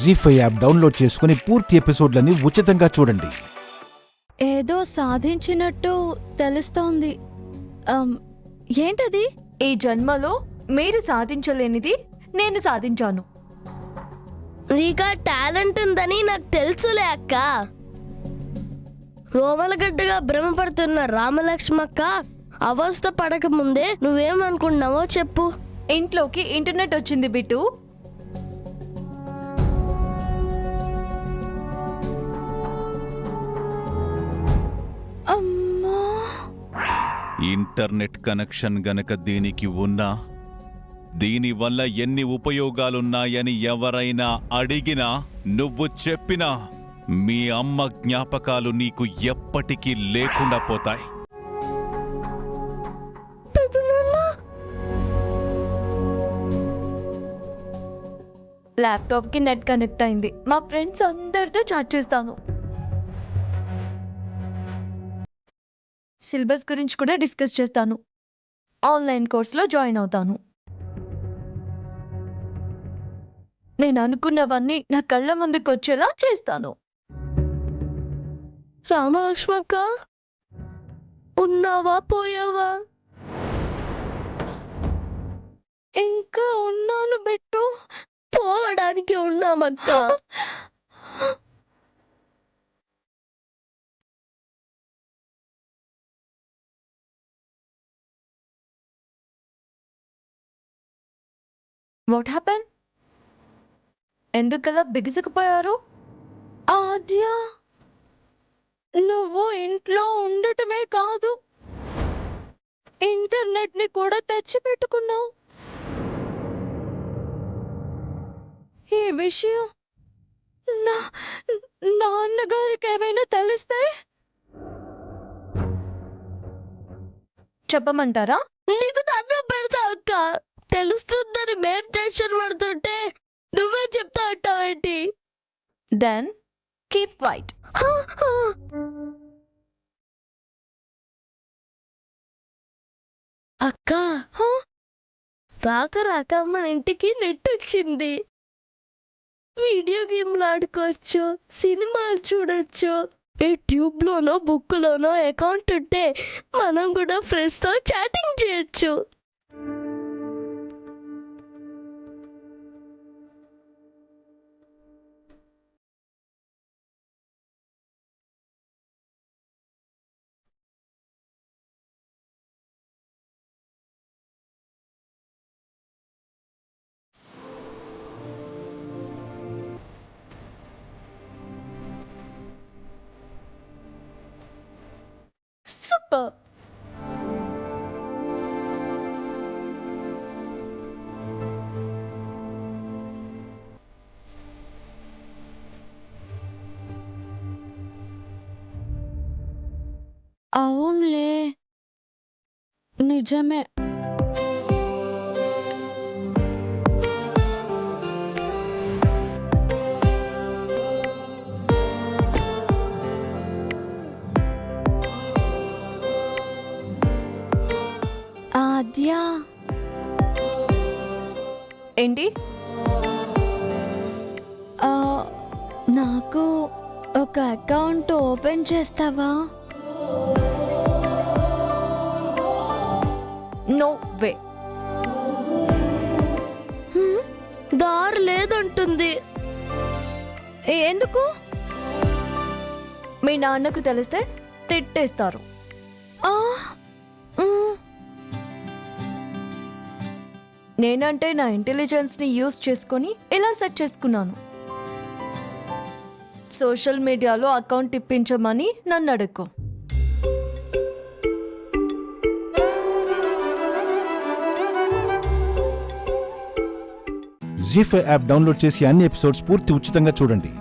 జీ5 app download చేసుకుని పూర్తి ఎపిసోడ్లని ఉచితంగా చూడండి. ఏదో సాధించినట్టు తెలుస్తోంది. ఏంటది? ఈ జన్మలో మీరు సాధించలేనిది నేను సాధించాను. నీకా టాలెంట్ ఉందని నాకు తెలుసులే అక్క. రోమలగడ్డగా భ్రమపడుతున్న రామలక్ష్మక్క అవస్థ పడక ముందే నువ్వేమనుకున్నావో చెప్పు. ఇంట్లోకి ఇంటర్నెట్ వచ్చింది బిట్టు. అమ్మా, ఇంటర్నెట్ కనెక్షన్ గనక దీనికి ఉన్నా, దీనివల్ల ఎన్ని ఉపయోగాలున్నాయని ఎవరైనా అడిగినా, నువ్వు చెప్పినా మీ అమ్మ జ్ఞాపకాలు నీకు ఎప్పటికీ లేకుండా పోతాయి. ల్యాప్టాప్ కి నెట్ కనెక్ట్ అయింది. మా ఫ్రెండ్స్ అందరితో చాట్ చేస్తాను. సిలబస్ గురించి కూడా డిస్కస్ చేస్తాను. ఆన్లైన్ కోర్సులో జాయిన్ అవుతాను. నేను అనుకున్నవన్నీ నా కళ్ళ ముందుకు వచ్చేలా చేస్తాను. రామలక్ష్మక్క ఉన్నావా పోయావా? ఇంకా ఉన్నాను బిట్టు. పోవడానికి ఉన్నామక్క. What happen? ఎందుకలా బిగుసుకుపోయారు? ఆద్య, నువ్వు ఇంట్లో ఉండటమే కాదు, ఇంటర్నెట్ ని కూడా తెచ్చిపెట్టుకున్నావు. ఈ విషయం నాన్నగారికి ఏమైనా తెలిస్తే చెప్పమంటారా? నీకు దండం పెడతా అక్క. తెలుస్తుందని మేం టెన్షన్ పడుతుంటే నువ్వే చెప్తా అంటావేంటి? Then keep quiet. అక్క, రాక రాక మన ఇంటికి నెట్ వచ్చింది. వీడియో గేమ్లు ఆడుకోవచ్చు, సినిమాలు చూడొచ్చు. ఏ ట్యూబ్ లోనో బుక్ లోనో అకౌంట్ ఉంటే మనం కూడా ఫ్రెండ్స్ తో చాటింగ్ చేయొచ్చు. సూపర్. అవునులే, నిజమే. ఆద్య, ఏంటి? నాకు ఒక అకౌంట్ ఓపెన్ చేస్తావా? No way. దారి లేదంటుంది. ఎందుకు? మీ నాన్నకు తెలిస్తే తిట్టేస్తారు. ఆ, నేనంటే నా ఇంటెలిజెన్స్ని యూజ్ చేసుకొని ఇలా సెట్ చేసుకున్నాను. సోషల్ మీడియాలో అకౌంట్ ఇప్పించమని నన్ను అడుగు. జీ5 యాప్ డౌన్లోడ్ చేసి అన్ని ఎపిసోడ్స్ పూర్తి ఉచితంగా చూడండి.